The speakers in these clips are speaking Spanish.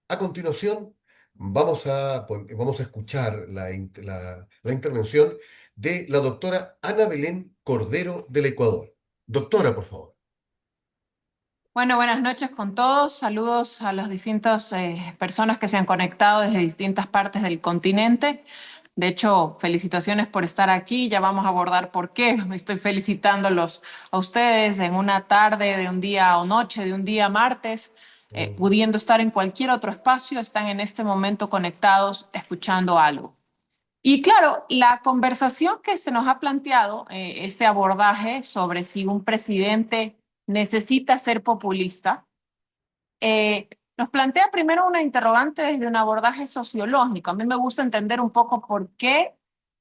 A continuación, vamos a escuchar la intervención de la doctora Ana Belén Cordero del Ecuador. Doctora, por favor. Bueno, buenas noches con todos. Saludos a las distintas personas que se han conectado desde distintas partes del continente. De hecho, felicitaciones por estar aquí. Ya vamos a abordar por qué. Me estoy felicitándolos a ustedes en una tarde de un día o noche de un día martes, pudiendo estar en cualquier otro espacio, están en este momento conectados escuchando algo. Y claro, la conversación que se nos ha planteado, este abordaje sobre si un presidente necesita ser populista, eh, nos plantea primero una interrogante desde un abordaje sociológico. A mí me gusta entender un poco por qué,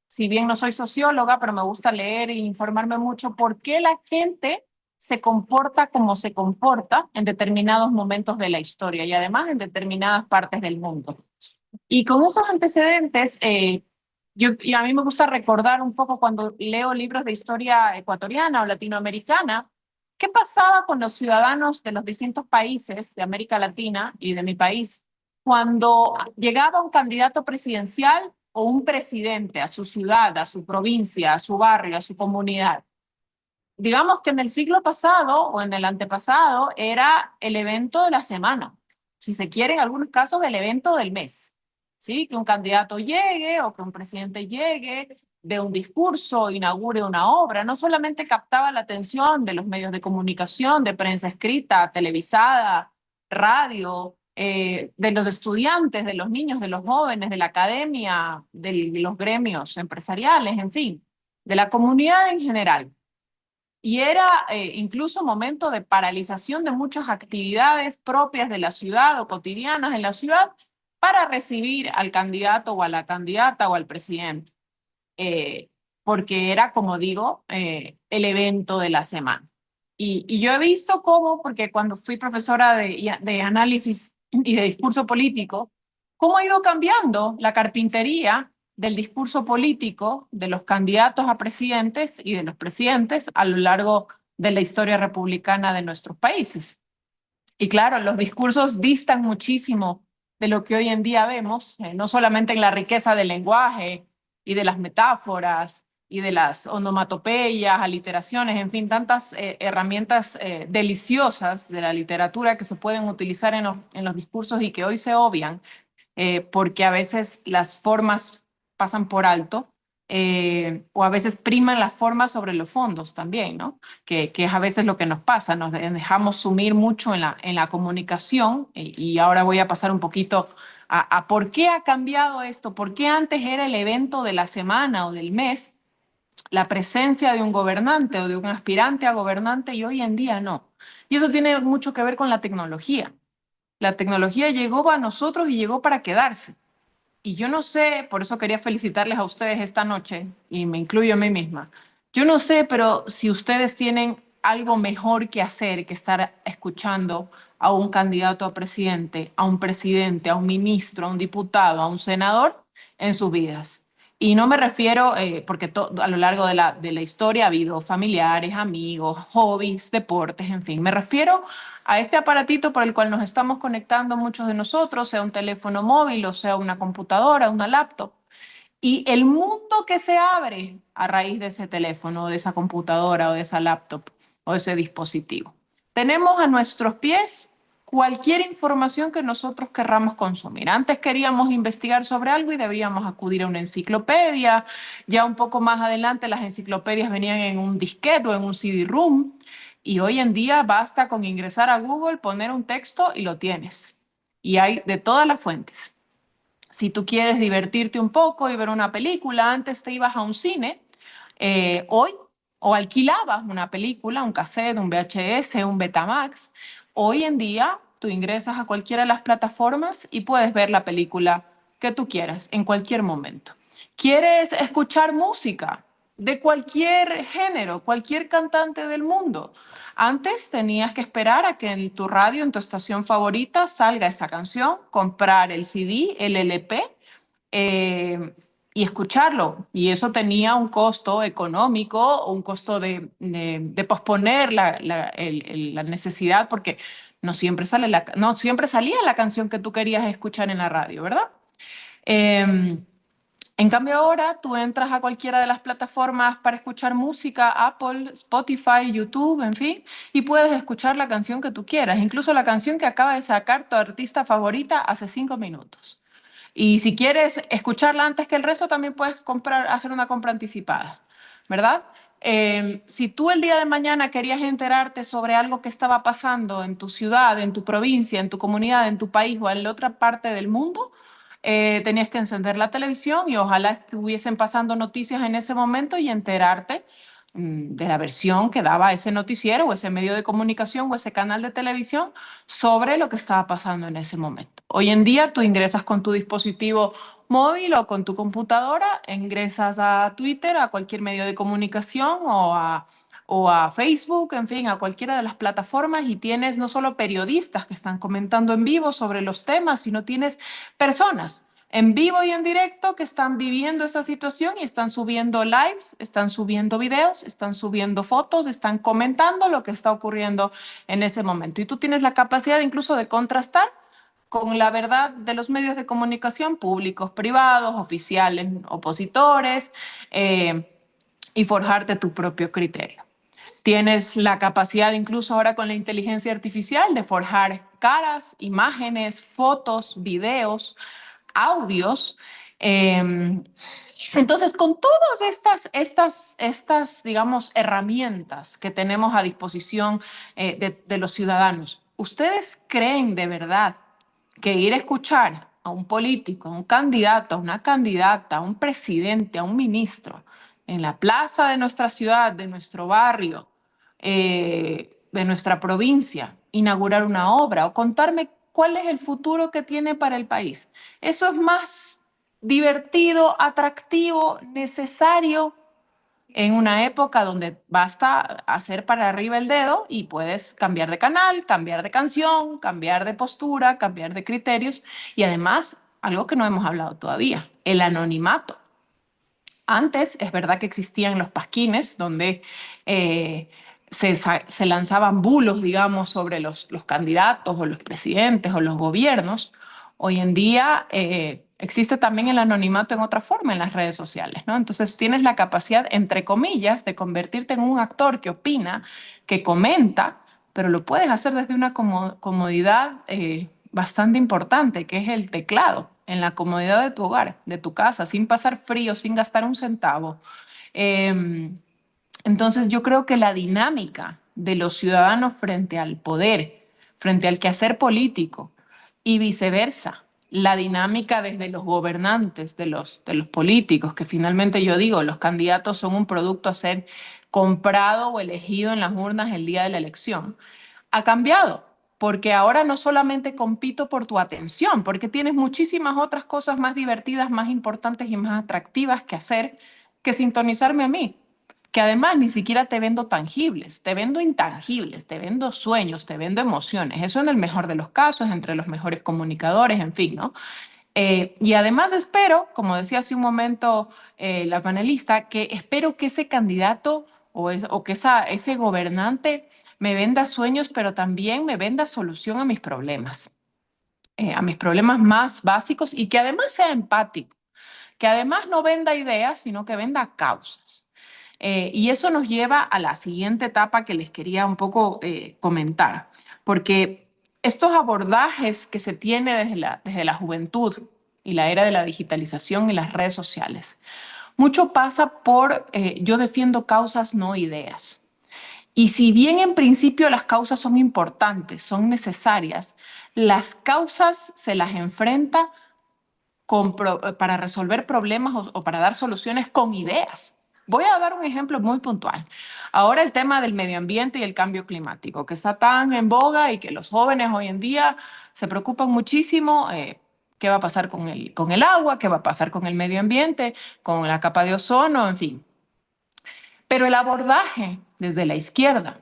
si bien no soy socióloga, pero me gusta leer e informarme mucho, por qué la gente se comporta como se comporta en determinados momentos de la historia y además en determinadas partes del mundo. Y con esos antecedentes, y a mí me gusta recordar un poco cuando leo libros de historia ecuatoriana o latinoamericana, qué pasaba con los ciudadanos de los distintos países de América Latina y de mi país cuando llegaba un candidato presidencial o un presidente a su ciudad, a su provincia, a su barrio, a su comunidad. Digamos que en el siglo pasado o en el antepasado era el evento de la semana, si se quiere, en algunos casos el evento del mes, ¿sí? Que un candidato llegue o que un presidente llegue, de un discurso, inaugure una obra, no solamente captaba la atención de los medios de comunicación, de prensa escrita, televisada, radio, de los estudiantes, de los niños, de los jóvenes, de la academia, de los gremios empresariales, en fin, de la comunidad en general. Y era incluso momento de paralización de muchas actividades propias de la ciudad o cotidianas en la ciudad para recibir al candidato o a la candidata o al presidente, eh, porque era, como digo, el evento de la semana. Y yo he visto cómo, porque cuando fui profesora de análisis y de discurso político, cómo ha ido cambiando la carpintería del discurso político de los candidatos a presidentes y de los presidentes a lo largo de la historia republicana de nuestros países. Y claro, los discursos distan muchísimo de lo que hoy en día vemos, no solamente en la riqueza del lenguaje y de las metáforas y de las onomatopeyas, aliteraciones, en fin, tantas herramientas deliciosas de la literatura que se pueden utilizar en los discursos y que hoy se obvian, porque a veces las formas pasan por alto, o a veces priman las formas sobre los fondos también, ¿no? Que es a veces lo que nos pasa, nos dejamos sumir mucho en la comunicación y ahora voy a pasar un poquito a por qué ha cambiado esto, por qué antes era el evento de la semana o del mes, la presencia de un gobernante o de un aspirante a gobernante y hoy en día no. Y eso tiene mucho que ver con la tecnología. La tecnología llegó a nosotros y llegó para quedarse. Y yo no sé, por eso quería felicitarles a ustedes esta noche, y me incluyo a mí misma. Yo no sé, pero si ustedes tienen algo mejor que hacer que estar escuchando a un candidato a presidente, a un ministro, a un diputado, a un senador en sus vidas. Y no me refiero, porque a lo largo de la historia ha habido familiares, amigos, hobbies, deportes, en fin. Me refiero a este aparatito por el cual nos estamos conectando muchos de nosotros, sea un teléfono móvil o sea una computadora, una laptop. Y el mundo que se abre a raíz de ese teléfono, o de esa computadora, o de esa laptop, o de ese dispositivo. Tenemos a nuestros pies cualquier información que nosotros querramos consumir. Antes queríamos investigar sobre algo y debíamos acudir a una enciclopedia. Ya un poco más adelante las enciclopedias venían en un disquete o en un CD-ROOM. Y hoy en día basta con ingresar a Google, poner un texto y lo tienes. Y hay de todas las fuentes. Si tú quieres divertirte un poco y ver una película, antes te ibas a un cine, hoy o alquilabas una película, un cassette, un VHS, un Betamax. Hoy en día tú ingresas a cualquiera de las plataformas y puedes ver la película que tú quieras en cualquier momento. ¿Quieres escuchar música de cualquier género, cualquier cantante del mundo? Antes tenías que esperar a que en tu radio, en tu estación favorita, salga esa canción, comprar el CD, el LP, eh, y escucharlo. Y eso tenía un costo económico, un costo de posponer la necesidad, porque no siempre salía la canción que tú querías escuchar en la radio, ¿verdad? Em, en cambio ahora tú entras a cualquiera de las plataformas para escuchar música, Apple, Spotify, YouTube, en fin, y puedes escuchar la canción que tú quieras, incluso la canción que acaba de sacar tu artista favorita hace 5 minutos. Y si quieres escucharla antes que el resto, también puedes hacer una compra anticipada, ¿verdad? Si tú el día de mañana querías enterarte sobre algo que estaba pasando en tu ciudad, en tu provincia, en tu comunidad, en tu país o en la otra parte del mundo, tenías que encender la televisión y ojalá estuviesen pasando noticias en ese momento y enterarte de la versión que daba ese noticiero o ese medio de comunicación o ese canal de televisión sobre lo que estaba pasando en ese momento. Hoy en día tú ingresas con tu dispositivo móvil o con tu computadora, ingresas a Twitter, a cualquier medio de comunicación o a Facebook, en fin, a cualquiera de las plataformas y tienes no solo periodistas que están comentando en vivo sobre los temas, sino tienes personas en vivo y en directo que están viviendo esa situación y están subiendo lives, están subiendo videos, están subiendo fotos, están comentando lo que está ocurriendo en ese momento. Y tú tienes la capacidad incluso de contrastar con la verdad de los medios de comunicación públicos, privados, oficiales, opositores, y forjarte tu propio criterio. Tienes la capacidad incluso ahora con la inteligencia artificial de forjar caras, imágenes, fotos, videos, audios. Eh, entonces, con todas estas, digamos, herramientas que tenemos a disposición de los ciudadanos, ¿ustedes creen de verdad que ir a escuchar a un político, a un candidato, a una candidata, a un presidente, a un ministro, en la plaza de nuestra ciudad, de nuestro barrio, de nuestra provincia, inaugurar una obra o contarme cuál es el futuro que tiene para el país? Eso es más divertido, atractivo, necesario en una época donde basta hacer para arriba el dedo y puedes cambiar de canal, cambiar de canción, cambiar de postura, cambiar de criterios y además, algo que no hemos hablado todavía, el anonimato. Antes es verdad que existían los pasquines donde se lanzaban bulos, digamos, sobre los candidatos o los presidentes o los gobiernos. Hoy en día existe también el anonimato en otra forma en las redes sociales, ¿no? Entonces tienes la capacidad, entre comillas, de convertirte en un actor que opina, que comenta, pero lo puedes hacer desde una comodidad bastante importante, que es el teclado, en la comodidad de tu hogar, de tu casa, sin pasar frío, sin gastar un centavo. Eh, entonces yo creo que la dinámica de los ciudadanos frente al poder, frente al quehacer político y viceversa, la dinámica desde los gobernantes, de los políticos, que finalmente yo digo, los candidatos son un producto a ser comprado o elegido en las urnas el día de la elección, ha cambiado, porque ahora no solamente compito por tu atención, porque tienes muchísimas otras cosas más divertidas, más importantes y más atractivas que hacer que sintonizarme a mí, que además ni siquiera te vendo tangibles, te vendo intangibles, te vendo sueños, te vendo emociones, eso en el mejor de los casos, entre los mejores comunicadores, en fin, ¿no? Y además espero, como decía hace un momento la panelista, que espero que ese candidato o que ese gobernante me venda sueños, pero también me venda solución a mis problemas más básicos y que además sea empático, que además no venda ideas, sino que venda causas. Y eso nos lleva a la siguiente etapa que les quería un poco comentar, porque estos abordajes que se tiene desde la juventud y la era de la digitalización y las redes sociales, mucho pasa por yo defiendo causas, no ideas. Y si bien en principio las causas son importantes, son necesarias, las causas se las enfrenta para resolver problemas o para dar soluciones con ideas. Voy a dar un ejemplo muy puntual. Ahora el tema del medio ambiente y el cambio climático, que está tan en boga y que los jóvenes hoy en día se preocupan muchísimo. ¿Qué va a pasar con el agua? ¿Qué va a pasar con el medio ambiente? ¿Con la capa de ozono? En fin. Pero el abordaje desde la izquierda,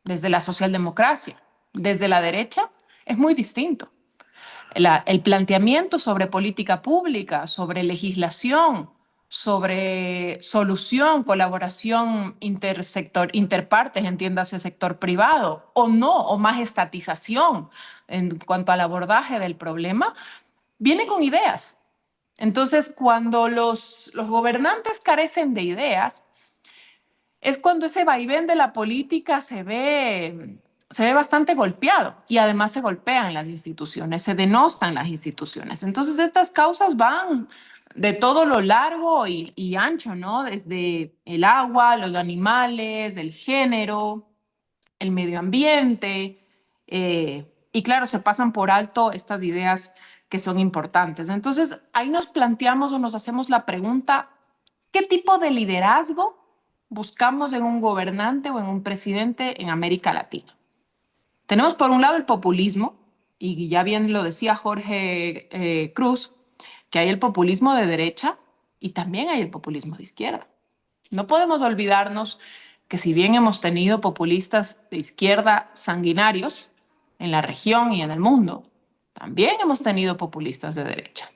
desde la socialdemocracia, desde la derecha, es muy distinto. El planteamiento sobre política pública, sobre legislación, sobre solución, colaboración intersector, interpartes, entiéndase sector privado, o no, o más estatización en cuanto al abordaje del problema, viene con ideas. Entonces, cuando los gobernantes carecen de ideas, es cuando ese vaivén de la política se ve bastante golpeado y además se golpean las instituciones, se denostan las instituciones. Entonces estas causas van de todo lo largo y ancho, ¿no? Desde el agua, los animales, el género, el medio ambiente, y claro, se pasan por alto estas ideas que son importantes. Entonces ahí nos planteamos o nos hacemos la pregunta, ¿qué tipo de liderazgo buscamos en un gobernante o en un presidente en América Latina? Tenemos por un lado el populismo, y ya bien lo decía Jorge Cruz, que hay el populismo de derecha y también hay el populismo de izquierda. No podemos olvidarnos que si bien hemos tenido populistas de izquierda sanguinarios en la región y en el mundo, también hemos tenido populistas de derecha.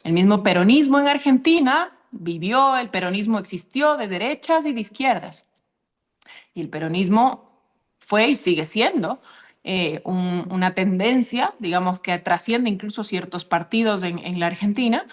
El mismo peronismo en Argentina vivió, el peronismo existió de derechas y de izquierdas. Y el peronismo fue y sigue siendo una tendencia, digamos, que trasciende incluso ciertos partidos en la Argentina,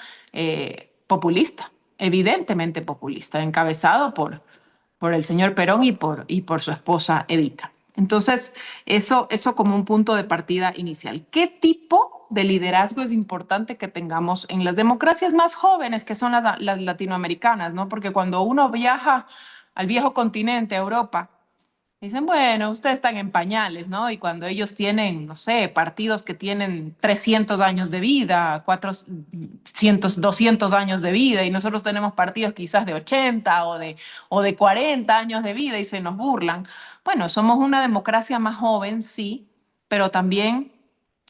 populista, evidentemente populista, encabezado por el señor Perón y por su esposa Evita. Entonces, eso como un punto de partida inicial. ¿Qué tipo de liderazgo es importante que tengamos en las democracias más jóvenes, que son las latinoamericanas, ¿no? Porque cuando uno viaja al viejo continente, a Europa, dicen, bueno, ustedes están en pañales, ¿no? Y cuando ellos tienen, no sé, partidos que tienen 300 años de vida, 400, 200 años de vida, y nosotros tenemos partidos quizás de 80 o de 40 años de vida y se nos burlan. Bueno, somos una democracia más joven, sí, pero también,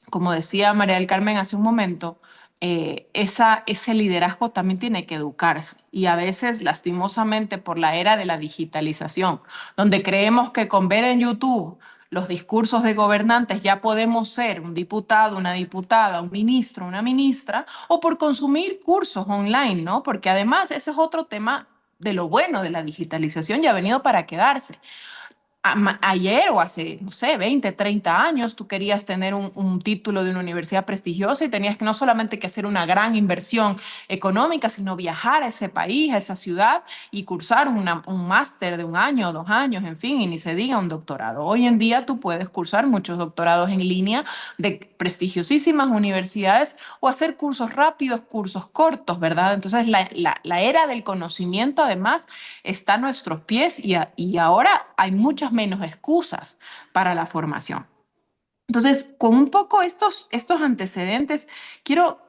como decía María del Carmen hace un momento, ese liderazgo también tiene que educarse y a veces lastimosamente por la era de la digitalización, donde creemos que con ver en YouTube los discursos de gobernantes ya podemos ser un diputado, una diputada, un ministro, una ministra, o por consumir cursos online, ¿no? Porque además ese es otro tema de lo bueno de la digitalización y ha venido para quedarse. Ayer o hace, no sé, 20, 30 años, tú querías tener un título de una universidad prestigiosa y tenías que no solamente que hacer una gran inversión económica, sino viajar a ese país, a esa ciudad y cursar un máster de un año o 2 años, en fin, y ni se diga un doctorado. Hoy en día tú puedes cursar muchos doctorados en línea de prestigiosísimas universidades o hacer cursos rápidos, cursos cortos, ¿verdad? Entonces la era del conocimiento además está a nuestros pies y ahora hay muchas menos excusas para la formación. Entonces, con un poco estos antecedentes, quiero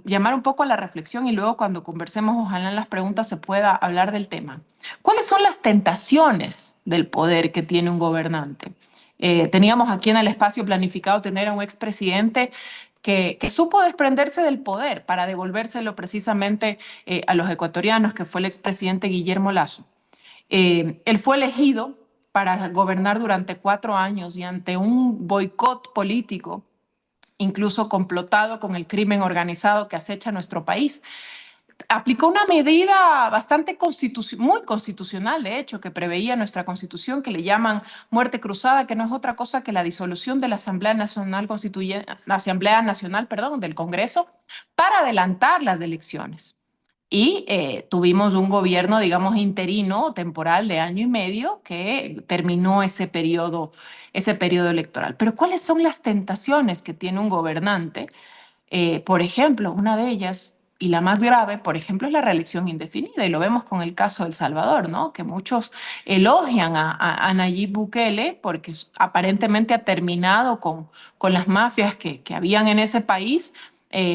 llamar un poco a la reflexión y luego cuando conversemos, ojalá en las preguntas se pueda hablar del tema. ¿Cuáles son las tentaciones del poder que tiene un gobernante? Teníamos aquí en el espacio planificado tener a un expresidente que supo desprenderse del poder para devolvérselo precisamente a los ecuatorianos, que fue el expresidente Guillermo Lasso. Él fue elegido para gobernar durante 4 años y ante un boicot político, incluso complotado con el crimen organizado que acecha nuestro país, aplicó una medida bastante muy constitucional, de hecho, que preveía nuestra constitución, que le llaman muerte cruzada, que no es otra cosa que la disolución de la Asamblea Nacional Asamblea Nacional, perdón, del Congreso, para adelantar las elecciones. Y tuvimos un gobierno, digamos, interino, temporal de año y medio, que terminó ese periodo electoral. Pero ¿cuáles son las tentaciones que tiene un gobernante? Por ejemplo, una de ellas, y la más grave, por ejemplo, es la reelección indefinida, y lo vemos con el caso de El Salvador, ¿no? Que muchos elogian a Nayib Bukele porque aparentemente ha terminado con las mafias que habían en ese país,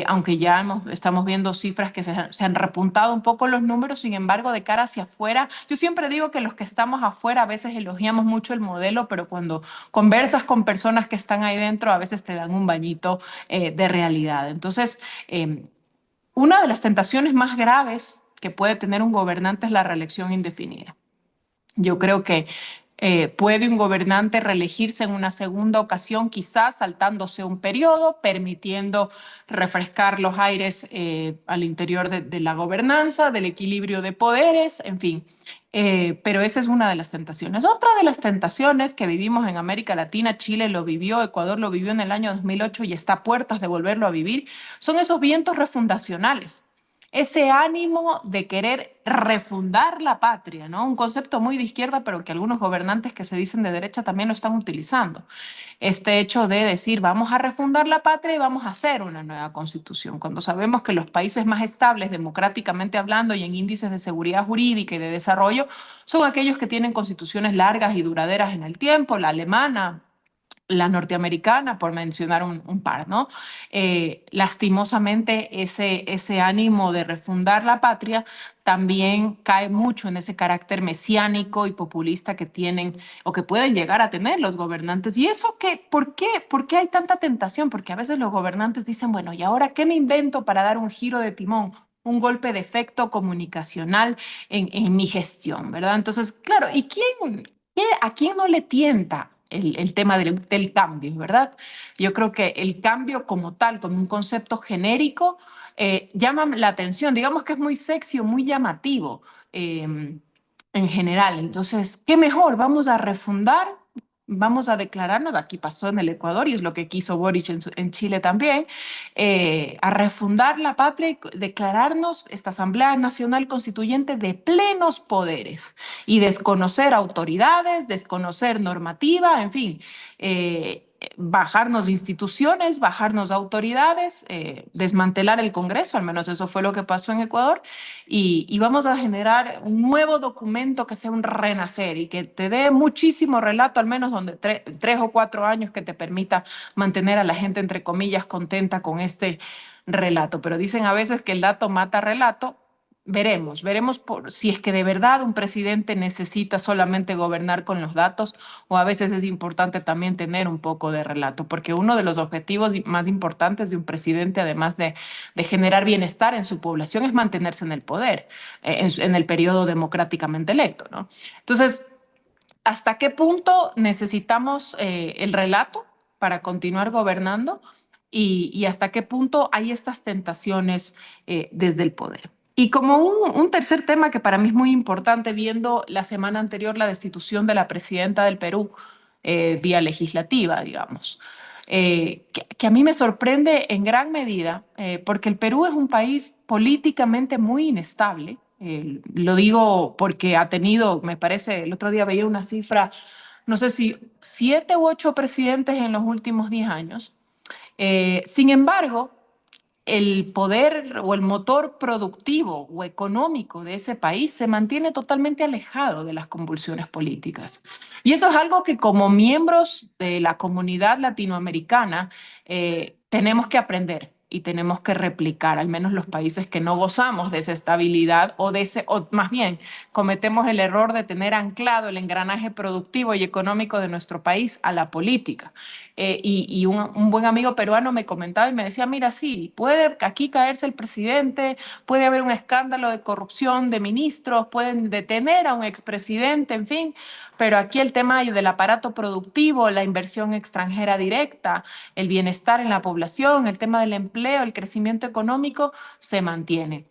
aunque ya estamos viendo cifras que se han repuntado un poco los números, sin embargo, de cara hacia afuera, yo siempre digo que los que estamos afuera a veces elogiamos mucho el modelo, pero cuando conversas con personas que están ahí dentro, a veces te dan un bañito de realidad. Entonces, una de las tentaciones más graves que puede tener un gobernante es la reelección indefinida. Yo creo que ¿Puede un gobernante reelegirse en una segunda ocasión, quizás saltándose un periodo, permitiendo refrescar los aires al interior de la gobernanza, del equilibrio de poderes, en fin? Pero esa es una de las tentaciones. Otra de las tentaciones que vivimos en América Latina, Chile lo vivió, Ecuador lo vivió en el año 2008 y está a puertas de volverlo a vivir, son esos vientos refundacionales, ese ánimo de querer refundar la patria, ¿no? Un concepto muy de izquierda, pero que algunos gobernantes que se dicen de derecha también lo están utilizando. Este hecho de decir, vamos a refundar la patria y vamos a hacer una nueva constitución, cuando sabemos que los países más estables, democráticamente hablando, y en índices de seguridad jurídica y de desarrollo, son aquellos que tienen constituciones largas y duraderas en el tiempo, la alemana, la norteamericana, por mencionar un par, ¿no? Lastimosamente, ese ánimo de refundar la patria también cae mucho en ese carácter mesiánico y populista que tienen o que pueden llegar a tener los gobernantes. ¿Y eso qué? ¿Por qué? ¿Por qué hay tanta tentación? Porque a veces los gobernantes dicen, bueno, ¿y ahora qué me invento para dar un giro de timón? Un golpe de efecto comunicacional en mi gestión, ¿verdad? Entonces, claro, ¿y a quién no le tienta el tema del cambio, ¿verdad? Yo creo que el cambio como tal, como un concepto genérico, llama la atención. Digamos que es muy sexy o muy llamativo en general. Entonces, ¿qué mejor? Vamos a refundar, vamos a declararnos, aquí pasó en el Ecuador y es lo que quiso Boric en Chile también, a refundar la patria y declararnos esta Asamblea Nacional Constituyente de plenos poderes y desconocer autoridades, desconocer normativa, en fin, bajarnos instituciones, bajarnos autoridades, desmantelar el Congreso, al menos eso fue lo que pasó en Ecuador, y vamos a generar un nuevo documento que sea un renacer y que te dé muchísimo relato, al menos donde 3 o 4 años que te permita mantener a la gente, entre comillas, contenta con este relato. Pero dicen a veces que el dato mata relato. Veremos si es que de verdad un presidente necesita solamente gobernar con los datos o a veces es importante también tener un poco de relato, porque uno de los objetivos más importantes de un presidente, además de generar bienestar en su población, es mantenerse en el poder, en el periodo democráticamente electo, ¿no? Entonces, ¿hasta qué punto necesitamos el relato para continuar gobernando? Y hasta qué punto hay estas tentaciones desde el poder. Y como un tercer tema que para mí es muy importante, viendo la semana anterior la destitución de la presidenta del Perú vía legislativa, digamos, que a mí me sorprende en gran medida, porque el Perú es un país políticamente muy inestable. Lo digo porque ha tenido, me parece, el otro día veía una cifra, no sé si 7 u 8 presidentes en los últimos 10 años. Sin embargo, el poder o el motor productivo o económico de ese país se mantiene totalmente alejado de las convulsiones políticas. Y eso es algo que como miembros de la comunidad latinoamericana tenemos que aprender y tenemos que replicar, al menos los países que no gozamos de esa estabilidad o más bien cometemos el error de tener anclado el engranaje productivo y económico de nuestro país a la política. Y un buen amigo peruano me comentaba y me decía, mira, sí, puede aquí caerse el presidente, puede haber un escándalo de corrupción de ministros, pueden detener a un expresidente, en fin, pero aquí el tema del aparato productivo, la inversión extranjera directa, el bienestar en la población, el tema del empleo, el crecimiento económico, se mantiene.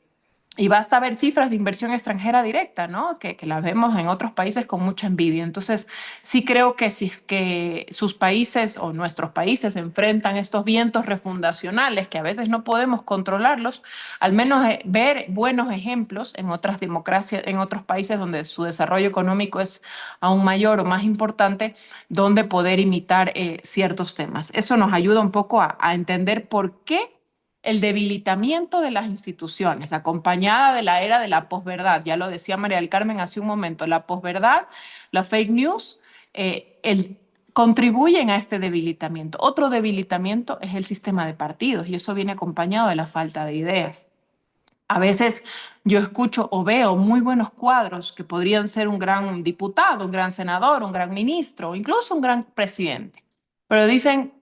Y basta ver cifras de inversión extranjera directa, ¿no? Que las vemos en otros países con mucha envidia. Entonces, sí creo que si es que sus países o nuestros países enfrentan estos vientos refundacionales, que a veces no podemos controlarlos, al menos ver buenos ejemplos en otras democracias, en otros países donde su desarrollo económico es aún mayor o más importante, donde poder imitar ciertos temas. Eso nos ayuda un poco a entender por qué el debilitamiento de las instituciones, acompañada de la era de la posverdad, ya lo decía María del Carmen hace un momento, la posverdad, la fake news, contribuyen a este debilitamiento. Otro debilitamiento es el sistema de partidos y eso viene acompañado de la falta de ideas. A veces yo escucho o veo muy buenos cuadros que podrían ser un gran diputado, un gran senador, un gran ministro, o incluso un gran presidente, pero dicen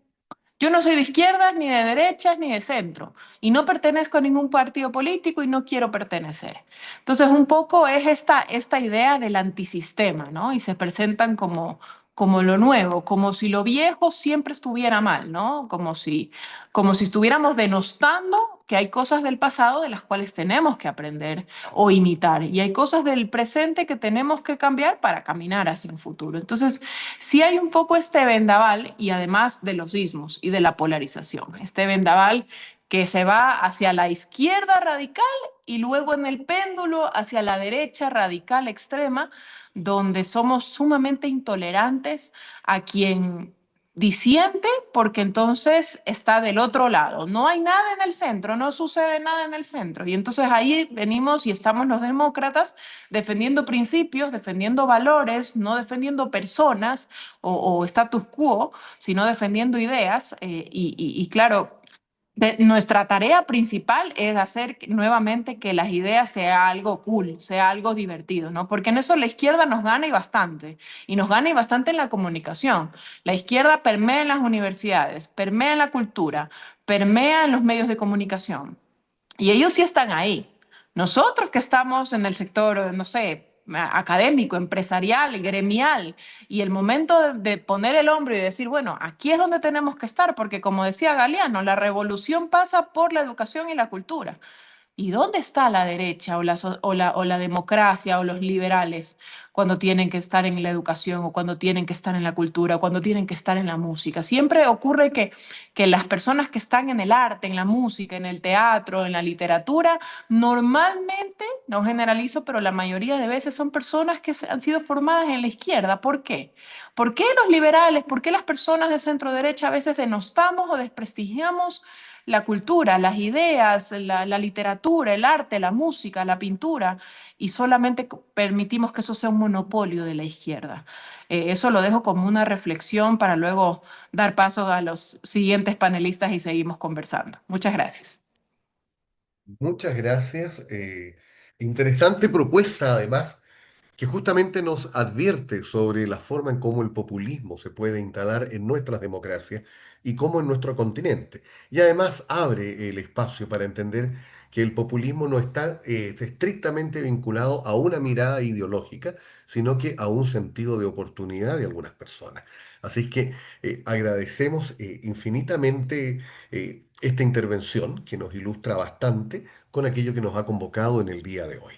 Yo no soy de izquierdas, ni de derechas, ni de centro, y no pertenezco a ningún partido político y no quiero pertenecer. Entonces, un poco es esta idea del antisistema, ¿no? Y se presentan como lo nuevo, como si lo viejo siempre estuviera mal, ¿no? Como si estuviéramos denostando que hay cosas del pasado de las cuales tenemos que aprender o imitar, y hay cosas del presente que tenemos que cambiar para caminar hacia un futuro. Entonces, sí hay un poco este vendaval y además de los ismos y de la polarización, este vendaval que se va hacia la izquierda radical y luego en el péndulo hacia la derecha radical extrema, donde somos sumamente intolerantes a quien disiente porque entonces está del otro lado. No hay nada en el centro, no sucede nada en el centro. Y entonces ahí venimos y estamos los demócratas defendiendo principios, defendiendo valores, no defendiendo personas o status quo, sino defendiendo ideas. Y claro, nuestra tarea principal es hacer nuevamente que las ideas sea algo cool, sea algo divertido, ¿no? Porque en eso la izquierda nos gana y nos gana y bastante en la comunicación. La izquierda permea en las universidades, permea en la cultura, permea en los medios de comunicación. Y ellos sí están ahí. Nosotros que estamos en el sector, no sé, académico, empresarial, gremial, y el momento de poner el hombro y decir, bueno, aquí es donde tenemos que estar, porque como decía Galeano, la revolución pasa por la educación y la cultura. ¿Y dónde está la derecha o la democracia o los liberales cuando tienen que estar en la educación o cuando tienen que estar en la cultura o cuando tienen que estar en la música? Siempre ocurre que las personas que están en el arte, en la música, en el teatro, en la literatura, normalmente, no generalizo, pero la mayoría de veces son personas que han sido formadas en la izquierda. ¿Por qué? ¿Por qué los liberales, por qué las personas de centro derecha a veces denostamos o desprestigiamos la cultura, las ideas, la literatura, el arte, la música, la pintura, y solamente permitimos que eso sea un monopolio de la izquierda? Eso lo dejo como una reflexión para luego dar paso a los siguientes panelistas y seguimos conversando. Muchas gracias. Muchas gracias. Interesante propuesta, además, que justamente nos advierte sobre la forma en cómo el populismo se puede instalar en nuestras democracias y cómo en nuestro continente. Y además abre el espacio para entender que el populismo no está estrictamente vinculado a una mirada ideológica, sino que a un sentido de oportunidad de algunas personas. Así que agradecemos infinitamente esta intervención que nos ilustra bastante con aquello que nos ha convocado en el día de hoy.